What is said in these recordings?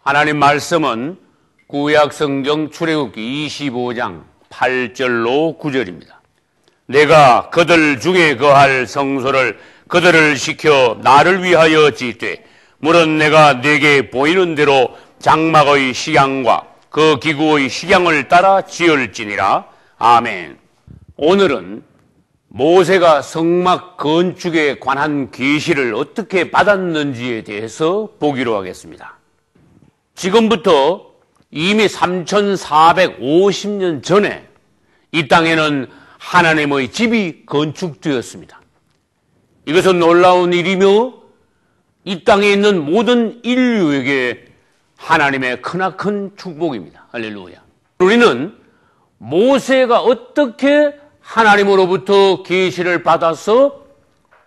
하나님 말씀은 구약성경 출애굽기 25장 8절로 9절입니다. 내가 그들 중에 거할 성소를 그들을 시켜 나를 위하여 짓되 물은 내가 네게 보이는 대로 장막의 식양과 그 기구의 식양을 따라 지을지니라. 아멘. 오늘은 모세가 성막 건축에 관한 계시를 어떻게 받았는지에 대해서 보기로 하겠습니다. 지금부터 이미 3450년 전에 이 땅에는 하나님의 집이 건축되었습니다. 이것은 놀라운 일이며 이 땅에 있는 모든 인류에게 하나님의 크나큰 축복입니다. 할렐루야. 우리는 모세가 어떻게 하나님으로부터 계시를 받아서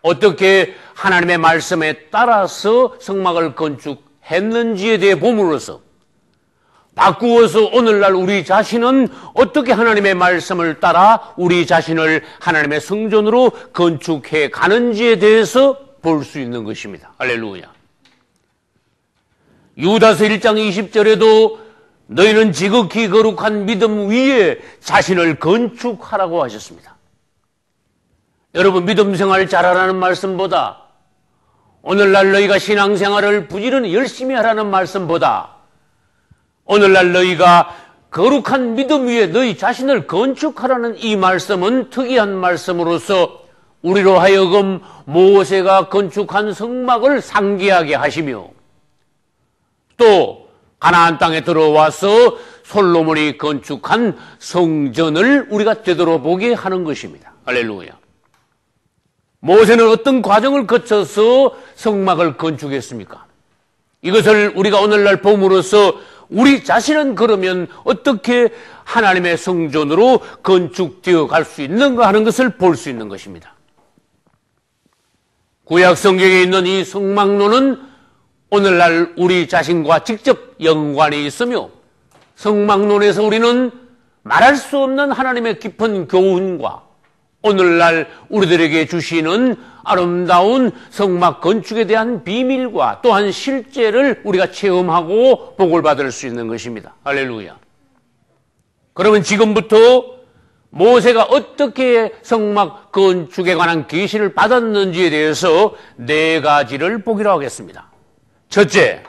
어떻게 하나님의 말씀에 따라서 성막을 건축했는지에 대해 봄으로써 바꾸어서 오늘날 우리 자신은 어떻게 하나님의 말씀을 따라 우리 자신을 하나님의 성전으로 건축해 가는지에 대해서 볼 수 있는 것입니다. 할렐루야. 유다서 1장 20절에도 너희는 지극히 거룩한 믿음 위에 자신을 건축하라고 하셨습니다. 여러분, 믿음 생활 잘하라는 말씀보다 오늘날 너희가 신앙생활을 부지런히 열심히 하라는 말씀보다 오늘날 너희가 거룩한 믿음 위에 너희 자신을 건축하라는 이 말씀은 특이한 말씀으로서 우리로 하여금 모세가 건축한 성막을 상기하게 하시며 또 가나안 땅에 들어와서 솔로몬이 건축한 성전을 우리가 되돌아보게 하는 것입니다. 할렐루야. 모세는 어떤 과정을 거쳐서 성막을 건축했습니까? 이것을 우리가 오늘날 봄으로써 우리 자신은 그러면 어떻게 하나님의 성전으로 건축되어 갈 수 있는가 하는 것을 볼 수 있는 것입니다. 구약 성경에 있는 이 성막론은 오늘날 우리 자신과 직접 연관이 있으며 성막론에서 우리는 말할 수 없는 하나님의 깊은 교훈과 오늘날 우리들에게 주시는 아름다운 성막 건축에 대한 비밀과 또한 실제를 우리가 체험하고 복을 받을 수 있는 것입니다. 할렐루야. 그러면 지금부터 모세가 어떻게 성막 건축에 관한 계시를 받았는지에 대해서 네 가지를 보기로 하겠습니다. 첫째,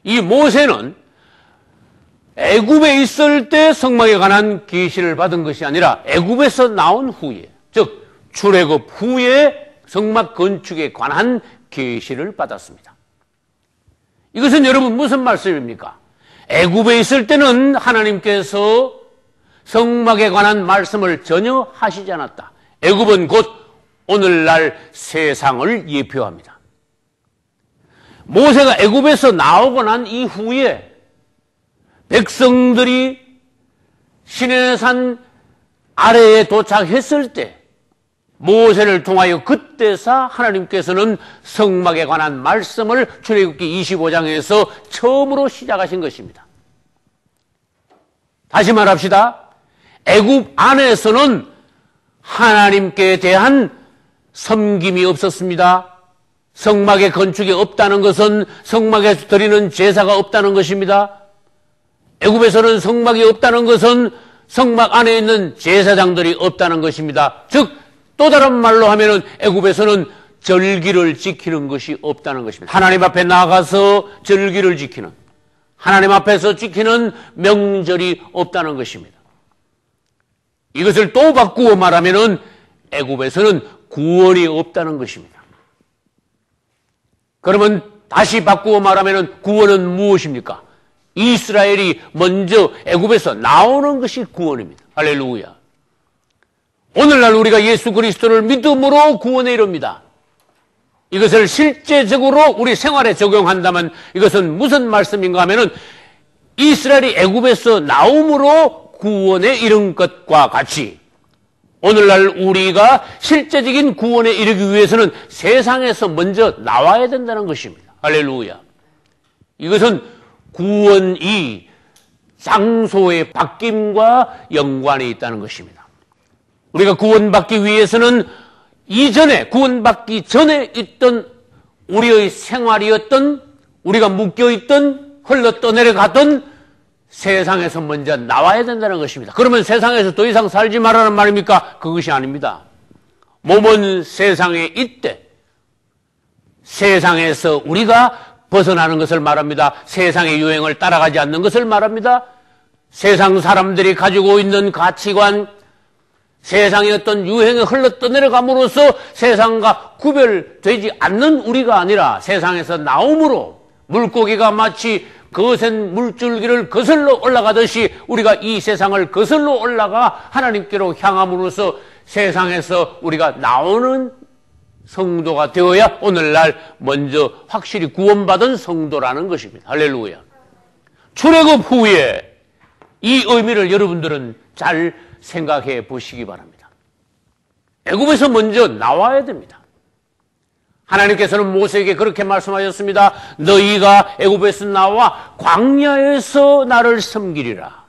이 모세는 애굽에 있을 때 성막에 관한 계시를 받은 것이 아니라 애굽에서 나온 후에, 즉 출애굽 후에 성막 건축에 관한 계시를 받았습니다. 이것은 여러분 무슨 말씀입니까? 애굽에 있을 때는 하나님께서 성막에 관한 말씀을 전혀 하시지 않았다. 애굽은 곧 오늘날 세상을 예표합니다. 모세가 애굽에서 나오고 난 이후에 백성들이 시내산 아래에 도착했을 때 모세를 통하여 그때서 하나님께서는 성막에 관한 말씀을 출애굽기 25장에서 처음으로 시작하신 것입니다. 다시 말합시다. 애굽 안에서는 하나님께 대한 섬김이 없었습니다. 성막의 건축이 없다는 것은 성막에서 드리는 제사가 없다는 것입니다. 애굽에서는 성막이 없다는 것은 성막 안에 있는 제사장들이 없다는 것입니다. 즉 또 다른 말로 하면은 애굽에서는 절기를 지키는 것이 없다는 것입니다. 하나님 앞에 나가서 절기를 지키는, 하나님 앞에서 지키는 명절이 없다는 것입니다. 이것을 또 바꾸어 말하면은 애굽에서는 구원이 없다는 것입니다. 그러면 다시 바꾸어 말하면은 구원은 무엇입니까? 이스라엘이 먼저 애굽에서 나오는 것이 구원입니다. 할렐루야. 오늘날 우리가 예수 그리스도를 믿음으로 구원에 이릅니다. 이것을 실제적으로 우리 생활에 적용한다면 이것은 무슨 말씀인가 하면은 이스라엘이 애굽에서 나옴으로 구원에 이른 것과 같이 오늘날 우리가 실제적인 구원에 이르기 위해서는 세상에서 먼저 나와야 된다는 것입니다. 할렐루야. 이것은 구원이 장소의 바뀜과 연관이 있다는 것입니다. 우리가 구원받기 위해서는 이전에, 구원받기 전에 있던 우리의 생활이었던, 우리가 묶여있던 흘러떠내려가던 세상에서 먼저 나와야 된다는 것입니다. 그러면 세상에서 더 이상 살지 말라는 말입니까? 그것이 아닙니다. 몸은 세상에 있되 세상에서 우리가 벗어나는 것을 말합니다. 세상의 유행을 따라가지 않는 것을 말합니다. 세상 사람들이 가지고 있는 가치관, 세상의 어떤 유행에 흘러떠내려감으로써 세상과 구별되지 않는 우리가 아니라 세상에서 나옴으로 물고기가 마치 거센 물줄기를 거슬러 올라가듯이 우리가 이 세상을 거슬러 올라가 하나님께로 향함으로써 세상에서 우리가 나오는 성도가 되어야 오늘날 먼저 확실히 구원받은 성도라는 것입니다. 할렐루야. 출애굽 후에 이 의미를 여러분들은 잘 생각해 보시기 바랍니다. 애굽에서 먼저 나와야 됩니다. 하나님께서는 모세에게 그렇게 말씀하셨습니다. 너희가 애굽에서 나와 광야에서 나를 섬기리라.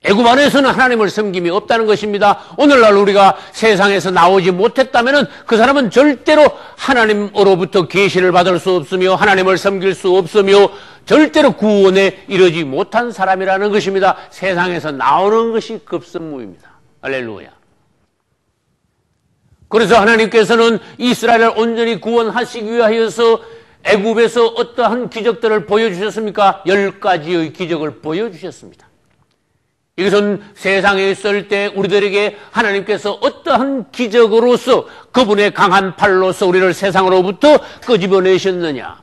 애굽 안에서는 하나님을 섬김이 없다는 것입니다. 오늘날 우리가 세상에서 나오지 못했다면 그 사람은 절대로 하나님으로부터 계시를 받을 수 없으며 하나님을 섬길 수 없으며 절대로 구원에 이르지 못한 사람이라는 것입니다. 세상에서 나오는 것이 급선무입니다. 할렐루야. 그래서 하나님께서는 이스라엘을 온전히 구원하시기 위하여서 애굽에서 어떠한 기적들을 보여주셨습니까? 10가지의 기적을 보여주셨습니다. 이것은 세상에 있을 때 우리들에게 하나님께서 어떠한 기적으로서 그분의 강한 팔로서 우리를 세상으로부터 끄집어내셨느냐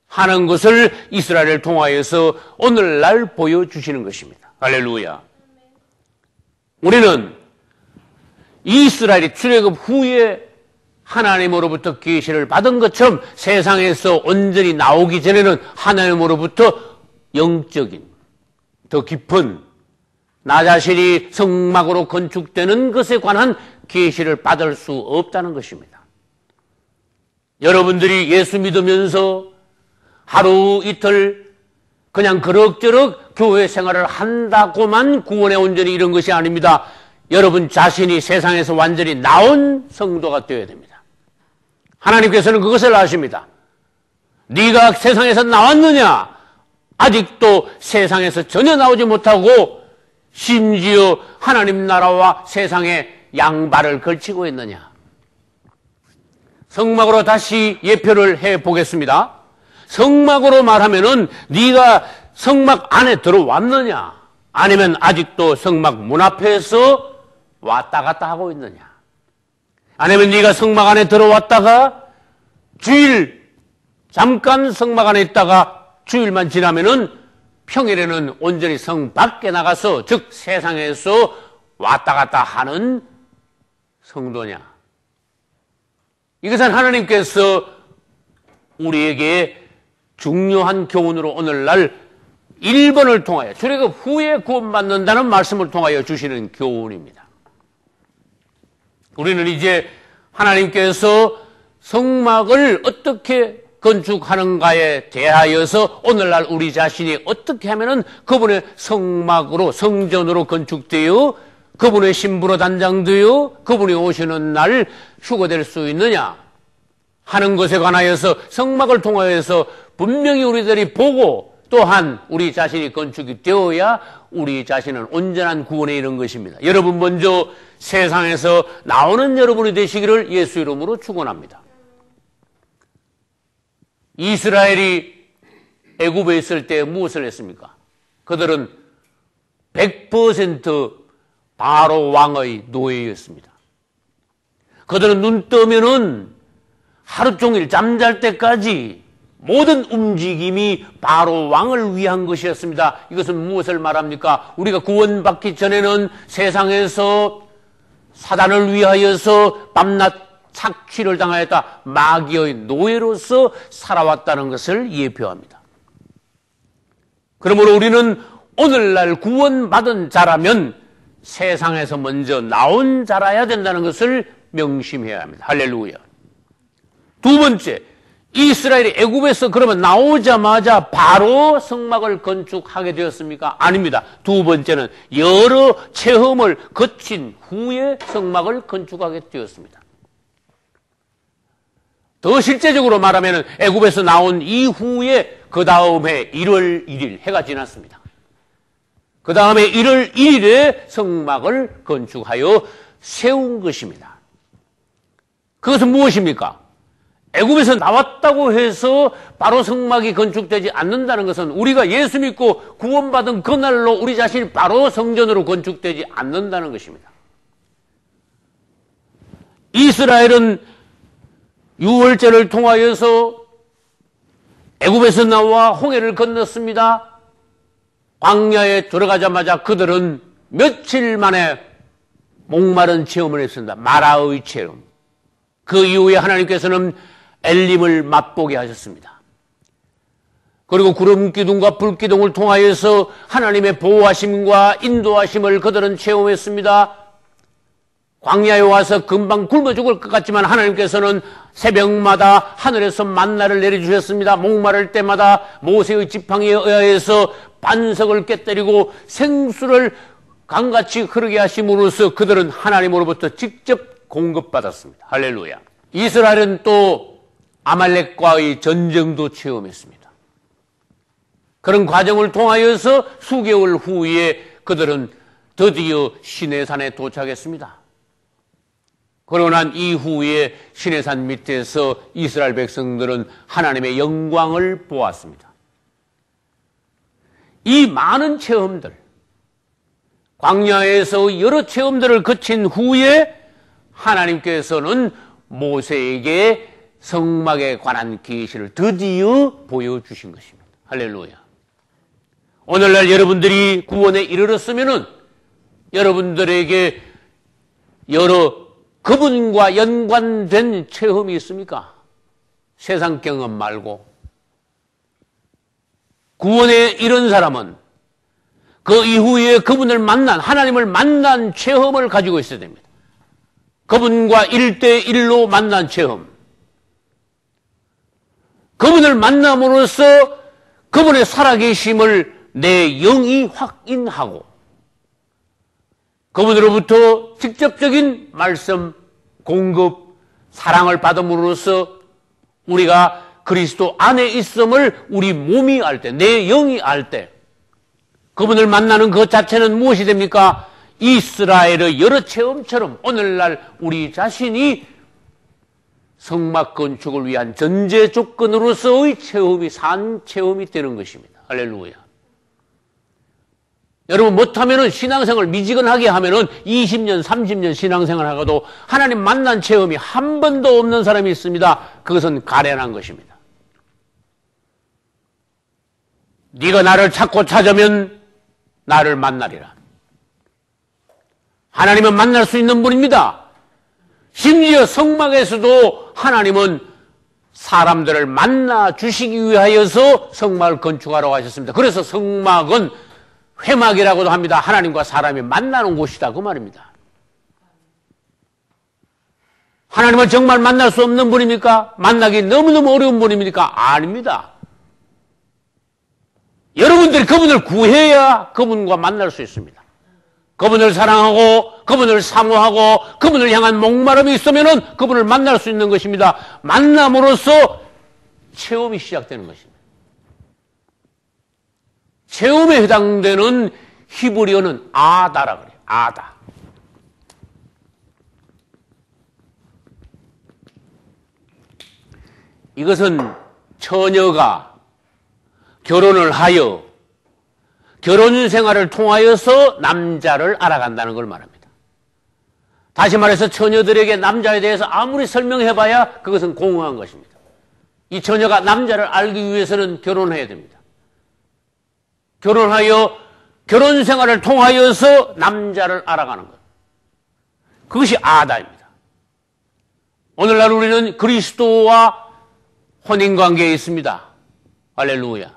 하는 것을 이스라엘을 통하여서 오늘날 보여주시는 것입니다. 할렐루야. 우리는 이스라엘이 출애굽 후에 하나님으로부터 계시를 받은 것처럼 세상에서 온전히 나오기 전에는 하나님으로부터 영적인 더 깊은 나 자신이 성막으로 건축되는 것에 관한 계시를 받을 수 없다는 것입니다. 여러분들이 예수 믿으면서 하루 이틀 그냥 그럭저럭 교회 생활을 한다고만 구원에 온전히 이른 것이 아닙니다. 여러분 자신이 세상에서 완전히 나온 성도가 되어야 됩니다. 하나님께서는 그것을 아십니다. 네가 세상에서 나왔느냐? 아직도 세상에서 전혀 나오지 못하고 심지어 하나님 나라와 세상에 양발을 걸치고 있느냐? 성막으로 다시 예표를 해보겠습니다. 성막으로 말하면은 네가 성막 안에 들어왔느냐? 아니면 아직도 성막 문 앞에서 왔다 갔다 하고 있느냐? 아니면 네가 성막 안에 들어왔다가 주일 잠깐 성막 안에 있다가 주일만 지나면은 평일에는 온전히 성 밖에 나가서 즉 세상에서 왔다 갔다 하는 성도냐? 이것은 하나님께서 우리에게 중요한 교훈으로 오늘날 1번을 통하여 출애굽 후에 구원받는다는 말씀을 통하여 주시는 교훈입니다. 우리는 이제 하나님께서 성막을 어떻게 건축하는가에 대하여서 오늘날 우리 자신이 어떻게 하면은 그분의 성막으로 성전으로 건축되어 그분의 신부로 단장되어 그분이 오시는 날 휴거될 수 있느냐 하는 것에 관하여서 성막을 통하여서 분명히 우리들이 보고 또한 우리 자신이 건축이 되어야 우리 자신은 온전한 구원에 이른 것입니다. 여러분 먼저 세상에서 나오는 여러분이 되시기를 예수 이름으로 축원합니다. 이스라엘이 애굽에 있을 때 무엇을 했습니까? 그들은 100% 바로 왕의 노예였습니다. 그들은 눈 뜨면은 하루 종일 잠잘 때까지 모든 움직임이 바로 왕을 위한 것이었습니다. 이것은 무엇을 말합니까? 우리가 구원받기 전에는 세상에서 사단을 위하여서 밤낮 착취를 당하였다. 마귀의 노예로서 살아왔다는 것을 예표합니다. 그러므로 우리는 오늘날 구원받은 자라면 세상에서 먼저 나온 자라야 된다는 것을 명심해야 합니다. 할렐루야. 두 번째, 이스라엘이 애굽에서 그러면 나오자마자 바로 성막을 건축하게 되었습니까? 아닙니다. 두 번째는 여러 체험을 거친 후에 성막을 건축하게 되었습니다. 더 실제적으로 말하면 애굽에서 나온 이후에 그 다음에 1월 1일 해가 지났습니다. 그 다음에 1월 1일에 성막을 건축하여 세운 것입니다. 그것은 무엇입니까? 애굽에서 나왔다고 해서 바로 성막이 건축되지 않는다는 것은 우리가 예수 믿고 구원받은 그날로 우리 자신이 바로 성전으로 건축되지 않는다는 것입니다. 이스라엘은 유월절을 통하여서 애굽에서 나와 홍해를 건넜습니다. 광야에 들어가자마자 그들은 며칠 만에 목마른 체험을 했습니다. 마라의 체험. 그 이후에 하나님께서는 엘림을 맛보게 하셨습니다. 그리고 구름 기둥과 불 기둥을 통하여서 하나님의 보호하심과 인도하심을 그들은 체험했습니다. 광야에 와서 금방 굶어 죽을 것 같지만 하나님께서는 새벽마다 하늘에서 만나를 내려주셨습니다. 목마를 때마다 모세의 지팡이에 의하여서 반석을 깨뜨리고 생수를 강같이 흐르게 하심으로써 그들은 하나님으로부터 직접 공급받았습니다. 할렐루야. 이스라엘은 또 아말렉과의 전쟁도 체험했습니다. 그런 과정을 통하여서 수개월 후에 그들은 드디어 시내산에 도착했습니다. 그러고 난 이후에 시내산 밑에서 이스라엘 백성들은 하나님의 영광을 보았습니다. 이 많은 체험들, 광야에서 여러 체험들을 거친 후에 하나님께서는 모세에게 성막에 관한 계시를 드디어 보여주신 것입니다. 할렐루야. 오늘날 여러분들이 구원에 이르렀으면은 여러분들에게 여러 그분과 연관된 체험이 있습니까? 세상 경험 말고. 구원에 이른 사람은 그 이후에 그분을 만난, 하나님을 만난 체험을 가지고 있어야 됩니다. 그분과 1대1로 만난 체험. 그분을 만남으로써 그분의 살아계심을 내 영이 확인하고 그분으로부터 직접적인 말씀, 공급, 사랑을 받음으로써 우리가 그리스도 안에 있음을 우리 몸이 알 때, 내 영이 알 때 그분을 만나는 것 자체는 무엇이 됩니까? 이스라엘의 여러 체험처럼 오늘날 우리 자신이 성막 건축을 위한 전제 조건으로서의 체험이 산 체험이 되는 것입니다. 할렐루야. 여러분 못하면은 신앙생활 미지근하게 하면은 20년, 30년 신앙생활 하고도 하나님 만난 체험이 한 번도 없는 사람이 있습니다. 그것은 가련한 것입니다. 네가 나를 찾고 찾으면 나를 만나리라. 하나님은 만날 수 있는 분입니다. 심지어 성막에서도 하나님은 사람들을 만나 주시기 위하여서 성막을 건축하라고 하셨습니다. 그래서 성막은 회막이라고도 합니다. 하나님과 사람이 만나는 곳이다 그 말입니다. 하나님은 정말 만날 수 없는 분입니까? 만나기 너무너무 어려운 분입니까? 아닙니다. 여러분들이 그분을 구해야 그분과 만날 수 있습니다. 그분을 사랑하고 그분을 사모하고 그분을 향한 목마름이 있으면 그분을 만날 수 있는 것입니다. 만남으로써 체험이 시작되는 것입니다. 체험에 해당되는 히브리어는 아다라 그래요. 아다. 이것은 처녀가 결혼을 하여 결혼 생활을 통하여서 남자를 알아간다는 걸 말합니다. 다시 말해서 처녀들에게 남자에 대해서 아무리 설명해봐야 그것은 공허한 것입니다. 이 처녀가 남자를 알기 위해서는 결혼해야 됩니다. 결혼하여 결혼 생활을 통하여서 남자를 알아가는 것. 그것이 아다입니다. 오늘날 우리는 그리스도와 혼인관계에 있습니다. 할렐루야.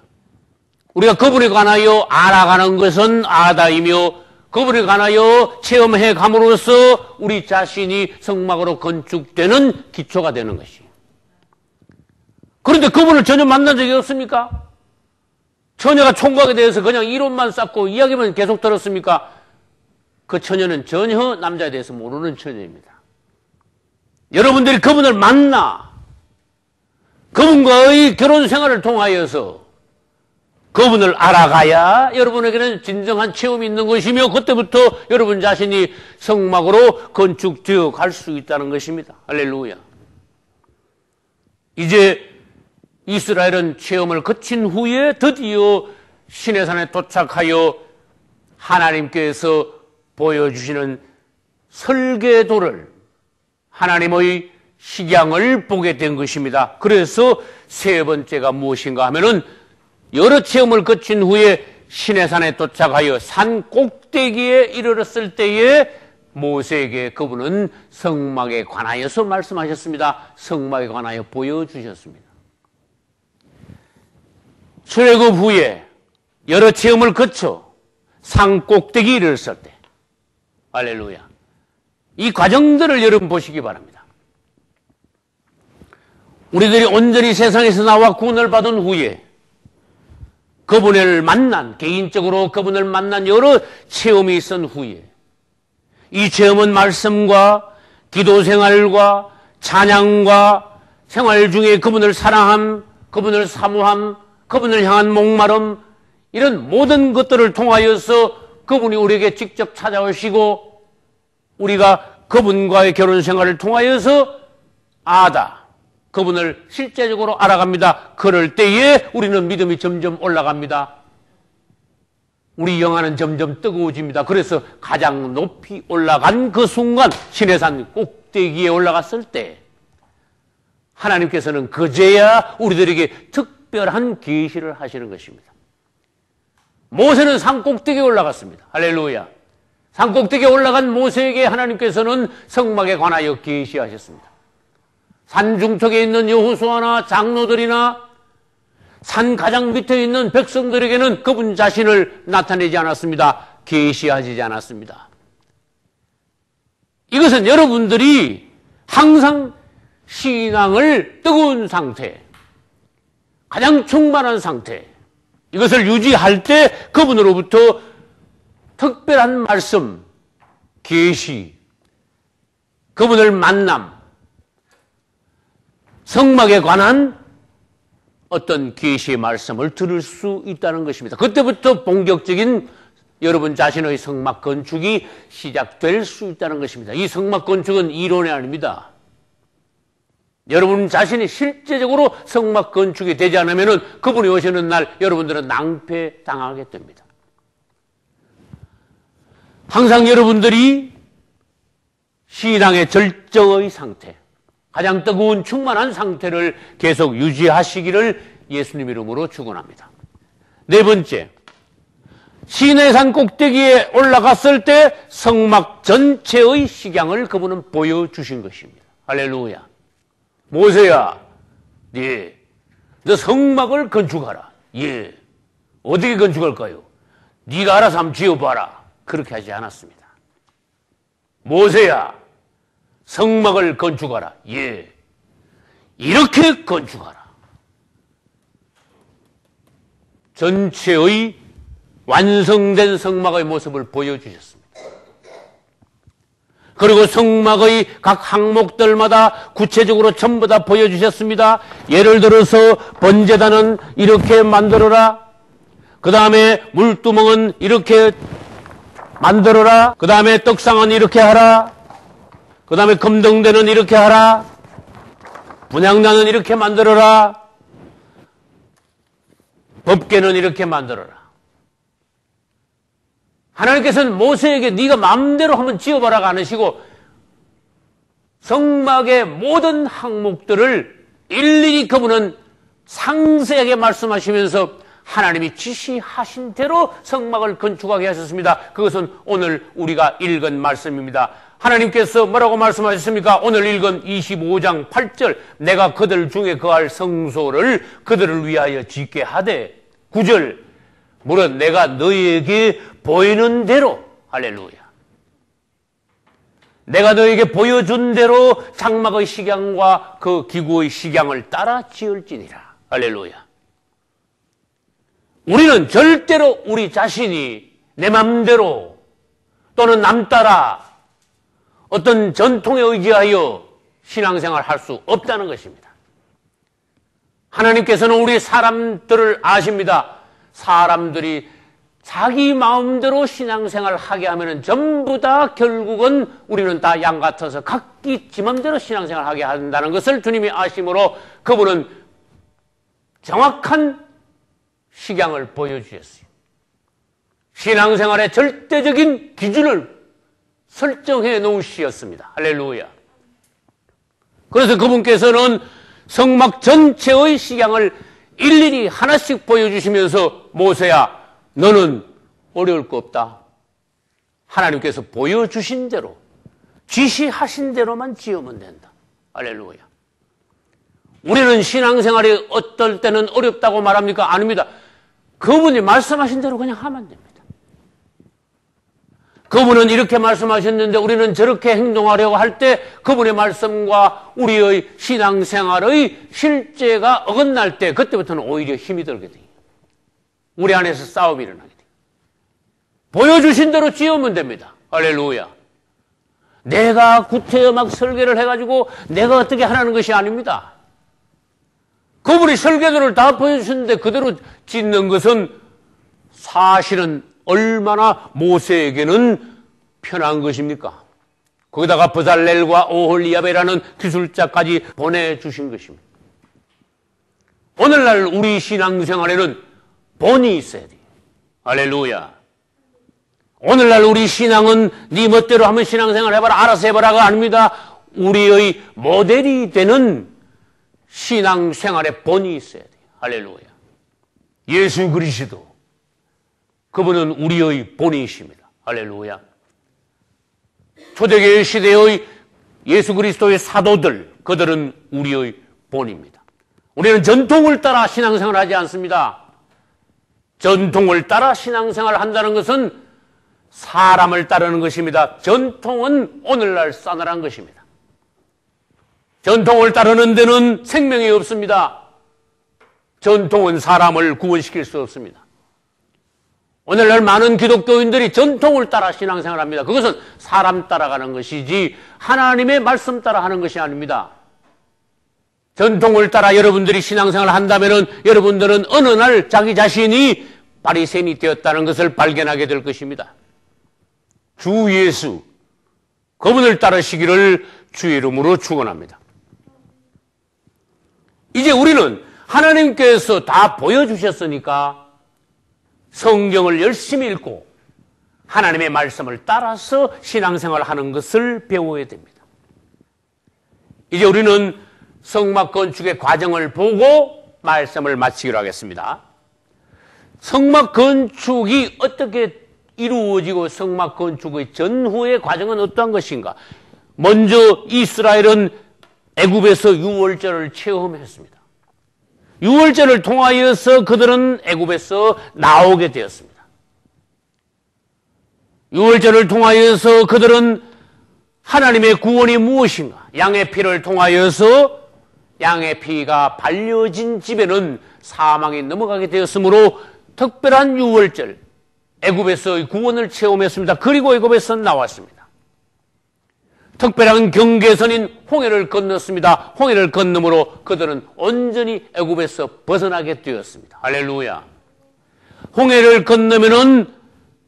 우리가 그분에 관하여 알아가는 것은 아다이며 그분에 관하여 체험해 감으로써 우리 자신이 성막으로 건축되는 기초가 되는 것이에요. 그런데 그분을 전혀 만난 적이 없습니까? 처녀가 총각에 대해서 그냥 이론만 쌓고 이야기만 계속 들었습니까? 그 처녀는 전혀 남자에 대해서 모르는 처녀입니다. 여러분들이 그분을 만나 그분과의 결혼 생활을 통하여서 그분을 알아가야 여러분에게는 진정한 체험이 있는 것이며 그때부터 여러분 자신이 성막으로 건축되어 갈 수 있다는 것입니다. 할렐루야. 이제 이스라엘은 체험을 거친 후에 드디어 시내산에 도착하여 하나님께서 보여주시는 설계도를, 하나님의 식양을 보게 된 것입니다. 그래서 세 번째가 무엇인가 하면은 여러 체험을 거친 후에 시내산에 도착하여 산 꼭대기에 이르렀을 때에 모세에게 그분은 성막에 관하여서 말씀하셨습니다. 성막에 관하여 보여주셨습니다. 출애굽 후에 여러 체험을 거쳐 산 꼭대기에 이르렀을 때, 할렐루야, 이 과정들을 여러분 보시기 바랍니다. 우리들이 온전히 세상에서 나와 구원을 받은 후에 그분을 만난, 개인적으로 그분을 만난 여러 체험이 있은 후에 이 체험은 말씀과 기도 생활과 찬양과 생활 중에 그분을 사랑함, 그분을 사모함, 그분을 향한 목마름, 이런 모든 것들을 통하여서 그분이 우리에게 직접 찾아오시고 우리가 그분과의 결혼 생활을 통하여서 그분을 실제적으로 알아갑니다. 그럴 때에 우리는 믿음이 점점 올라갑니다. 우리 영안은 점점 뜨거워집니다. 그래서 가장 높이 올라간 그 순간, 시내산 꼭대기에 올라갔을 때 하나님께서는 그제야 우리들에게 특별한 계시를 하시는 것입니다. 모세는 산 꼭대기에 올라갔습니다. 할렐루야. 산 꼭대기에 올라간 모세에게 하나님께서는 성막에 관하여 계시하셨습니다. 산 중턱에 있는 여호수아나 장로들이나 산 가장 밑에 있는 백성들에게는 그분 자신을 나타내지 않았습니다. 계시하지 않았습니다. 이것은 여러분들이 항상 신앙을 뜨거운 상태, 가장 충만한 상태, 이것을 유지할 때 그분으로부터 특별한 말씀, 계시, 그분을 만남, 성막에 관한 어떤 계시의 말씀을 들을 수 있다는 것입니다. 그때부터 본격적인 여러분 자신의 성막 건축이 시작될 수 있다는 것입니다. 이 성막 건축은 이론이 아닙니다. 여러분 자신이 실제적으로 성막 건축이 되지 않으면 그분이 오시는 날 여러분들은 낭패당하게 됩니다. 항상 여러분들이 신앙의 절정의 상태, 가장 뜨거운 충만한 상태를 계속 유지하시기를 예수님 이름으로 축원합니다. 네 번째, 시내산 꼭대기에 올라갔을 때 성막 전체의 식양을 그분은 보여주신 것입니다. 할렐루야. 모세야, 너 성막을 건축하라. 예. 어떻게 건축할까요? 네가 알아서 한번 지어봐라. 그렇게 하지 않았습니다. 모세야, 성막을 건축하라. 예. 이렇게 건축하라. 전체의 완성된 성막의 모습을 보여주셨습니다. 그리고 성막의 각 항목들마다 구체적으로 전부 다 보여주셨습니다. 예를 들어서 번제단은 이렇게 만들어라. 그 다음에 물두멍은 이렇게 만들어라. 그 다음에 떡상은 이렇게 하라. 그 다음에 금등대는 이렇게 하라. 분향단은 이렇게 만들어라. 법궤는 이렇게 만들어라. 하나님께서는 모세에게 네가 마음대로 한번 지어봐라가 아니시고 성막의 모든 항목들을 일일이 그분은 상세하게 말씀하시면서 하나님이 지시하신 대로 성막을 건축하게 하셨습니다. 그것은 오늘 우리가 읽은 말씀입니다. 하나님께서 뭐라고 말씀하셨습니까? 오늘 읽은 25장 8절, 내가 그들 중에 거할 성소를 그들을 위하여 짓게 하되, 9절, 물론 내가 너희에게 보이는 대로, 할렐루야, 내가 너희에게 보여준 대로 장막의 식양과 그 기구의 식양을 따라 지을지니라. 할렐루야. 우리는 절대로 우리 자신이 내 맘대로 또는 남 따라 어떤 전통에 의지하여 신앙생활을 할 수 없다는 것입니다. 하나님께서는 우리 사람들을 아십니다. 사람들이 자기 마음대로 신앙생활을 하게 하면은 전부 다 결국은 우리는 다 양 같아서 각기 지 맘대로 신앙생활을 하게 한다는 것을 주님이 아심으로 그분은 정확한 식양을 보여주셨어요. 신앙생활의 절대적인 기준을 설정해 놓으셨습니다. 할렐루야. 그래서 그분께서는 성막 전체의 식양을 일일이 하나씩 보여주시면서 모세야 너는 어려울 거 없다. 하나님께서 보여주신 대로 지시하신 대로만 지으면 된다. 할렐루야. 우리는 신앙생활이 어떨 때는 어렵다고 말합니까? 아닙니다. 그분이 말씀하신 대로 그냥 하면 됩니다. 그분은 이렇게 말씀하셨는데 우리는 저렇게 행동하려고 할 때 그분의 말씀과 우리의 신앙생활의 실제가 어긋날 때 그때부터는 오히려 힘이 들게 돼요. 우리 안에서 싸움이 일어나게 돼요. 보여주신 대로 지으면 됩니다. 할렐루야. 내가 구태여 막 설계를 해가지고 내가 어떻게 하라는 것이 아닙니다. 그분이 설계도를 다 보여주셨는데 그대로 짓는 것은 사실은 얼마나 모세에게는 편한 것입니까? 거기다가 브살렐과 오홀리압이라는 기술자까지 보내주신 것입니다. 오늘날 우리 신앙생활에는 본이 있어야 돼요. 할렐루야. 오늘날 우리 신앙은 네 멋대로 한번 신앙생활 해봐라, 알아서 해봐라가 아닙니다. 우리의 모델이 되는 신앙생활의 본이 있어야 돼요. 할렐루야. 예수 그리스도 그분은 우리의 본이십니다. 할렐루야. 초대교회 시대의 예수 그리스도의 사도들, 그들은 우리의 본입니다. 우리는 전통을 따라 신앙생활을 하지 않습니다. 전통을 따라 신앙생활을 한다는 것은 사람을 따르는 것입니다. 전통은 오늘날 싸늘한 것입니다. 전통을 따르는 데는 생명이 없습니다. 전통은 사람을 구원시킬 수 없습니다. 오늘날 많은 기독교인들이 전통을 따라 신앙생활을 합니다. 그것은 사람 따라가는 것이지 하나님의 말씀 따라 하는 것이 아닙니다. 전통을 따라 여러분들이 신앙생활을 한다면 여러분들은 어느 날 자기 자신이 바리새인이 되었다는 것을 발견하게 될 것입니다. 주 예수, 그분을 따르시기를 주의 이름으로 축원합니다. 이제 우리는 하나님께서 다 보여주셨으니까 성경을 열심히 읽고 하나님의 말씀을 따라서 신앙생활을 하는 것을 배워야 됩니다. 이제 우리는 성막 건축의 과정을 보고 말씀을 마치기로 하겠습니다. 성막 건축이 어떻게 이루어지고 성막 건축의 전후의 과정은 어떠한 것인가? 먼저 이스라엘은 애굽에서 유월절을 체험했습니다. 유월절을 통하여서 그들은 애굽에서 나오게 되었습니다. 유월절을 통하여서 그들은 하나님의 구원이 무엇인가? 양의 피를 통하여서 양의 피가 발려진 집에는 사망이 넘어가게 되었으므로 특별한 유월절, 애굽에서의 구원을 체험했습니다. 그리고 애굽에서 나왔습니다. 특별한 경계선인 홍해를 건넜습니다. 홍해를 건너므로 그들은 온전히 애굽에서 벗어나게 되었습니다. 할렐루야. 홍해를 건너면은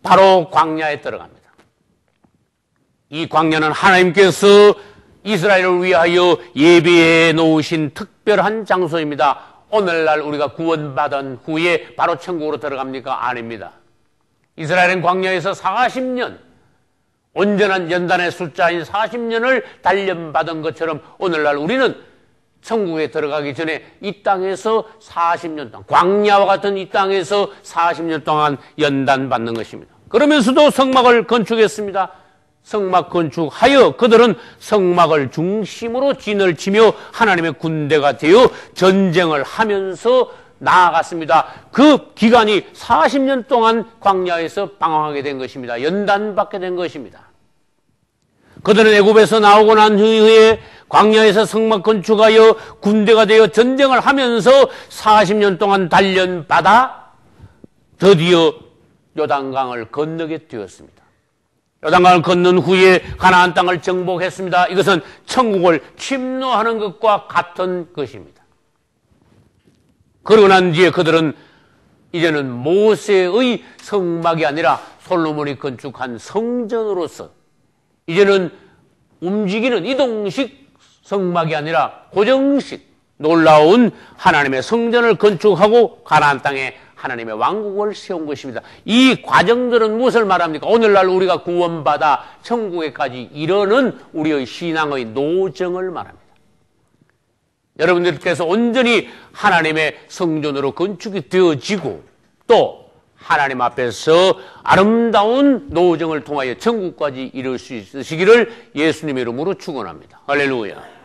바로 광야에 들어갑니다. 이 광야는 하나님께서 이스라엘을 위하여 예비해 놓으신 특별한 장소입니다. 오늘날 우리가 구원받은 후에 바로 천국으로 들어갑니까? 아닙니다. 이스라엘은 광야에서 40년, 온전한 연단의 숫자인 40년을 단련받은 것처럼 오늘날 우리는 천국에 들어가기 전에 이 땅에서 40년 동안, 광야와 같은 이 땅에서 40년 동안 연단받는 것입니다. 그러면서도 성막을 건축했습니다. 성막 건축하여 그들은 성막을 중심으로 진을 치며 하나님의 군대가 되어 전쟁을 하면서 나아갔습니다. 그 기간이 40년 동안 광야에서 방황하게 된 것입니다. 연단받게 된 것입니다. 그들은 애굽에서 나오고 난 후에 광야에서 성막 건축하여 군대가 되어 전쟁을 하면서 40년 동안 단련받아 드디어 요단강을 건너게 되었습니다. 요단강을 건넌 후에 가나안 땅을 정복했습니다. 이것은 천국을 침노하는 것과 같은 것입니다. 그러고 난 뒤에 그들은 이제는 모세의 성막이 아니라 솔로몬이 건축한 성전으로서 이제는 움직이는 이동식 성막이 아니라 고정식 놀라운 하나님의 성전을 건축하고 가나안 땅에 하나님의 왕국을 세운 것입니다. 이 과정들은 무엇을 말합니까? 오늘날 우리가 구원받아 천국에까지 이르는 우리의 신앙의 노정을 말합니다. 여러분들께서 온전히 하나님의 성전으로 건축이 되어지고 또 하나님 앞에서 아름다운 노정을 통하여 천국까지 이룰 수 있으시기를 예수님의 이름으로 축원합니다. 할렐루야.